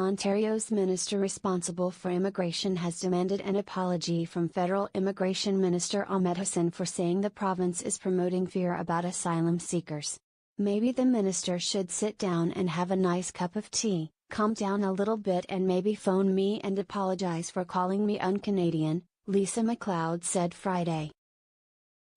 Ontario's minister responsible for immigration has demanded an apology from Federal Immigration Minister Ahmed Hussen for saying the province is promoting fear about asylum seekers. Maybe the minister should sit down and have a nice cup of tea, calm down a little bit and maybe phone me and apologize for calling me un-Canadian, Lisa MacLeod said Friday.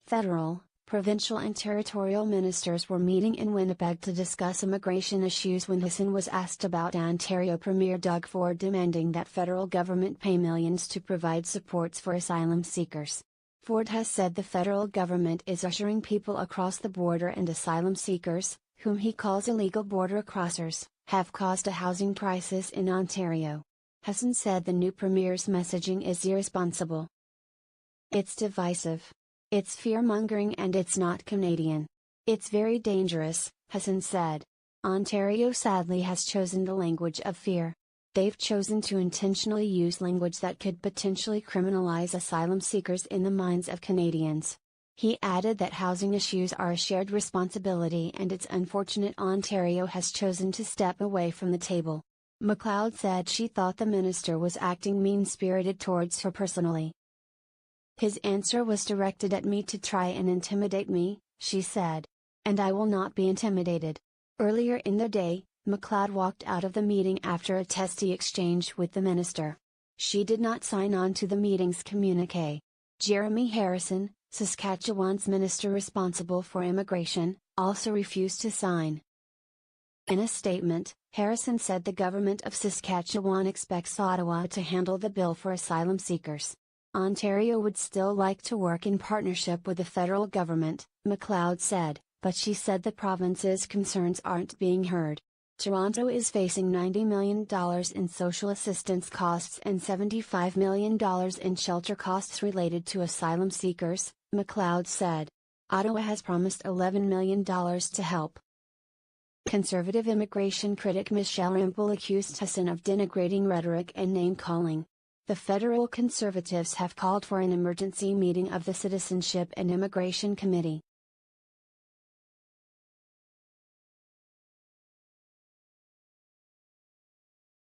Federal, provincial and territorial ministers were meeting in Winnipeg to discuss immigration issues when Hussen was asked about Ontario Premier Doug Ford demanding that federal government pay millions to provide supports for asylum seekers. Ford has said the federal government is ushering people across the border and asylum seekers, whom he calls illegal border crossers, have caused a housing crisis in Ontario. Hussen said the new premier's messaging is irresponsible. It's divisive. It's fear-mongering and it's not Canadian. It's very dangerous, Hussen said. Ontario sadly has chosen the language of fear. They've chosen to intentionally use language that could potentially criminalize asylum seekers in the minds of Canadians. He added that housing issues are a shared responsibility and it's unfortunate Ontario has chosen to step away from the table. MacLeod said she thought the minister was acting mean-spirited towards her personally. His answer was directed at me to try and intimidate me, she said. And I will not be intimidated. Earlier in the day, MacLeod walked out of the meeting after a testy exchange with the minister. She did not sign on to the meeting's communiqué. Jeremy Harrison, Saskatchewan's minister responsible for immigration, also refused to sign. In a statement, Harrison said the government of Saskatchewan expects Ottawa to handle the bill for asylum seekers. Ontario would still like to work in partnership with the federal government, MacLeod said, but she said the province's concerns aren't being heard. Toronto is facing $90 million in social assistance costs and $75 million in shelter costs related to asylum seekers, MacLeod said. Ottawa has promised $11 million to help. Conservative immigration critic Michelle Rempel accused Hussen of denigrating rhetoric and name-calling. The federal Conservatives have called for an emergency meeting of the Citizenship and Immigration Committee.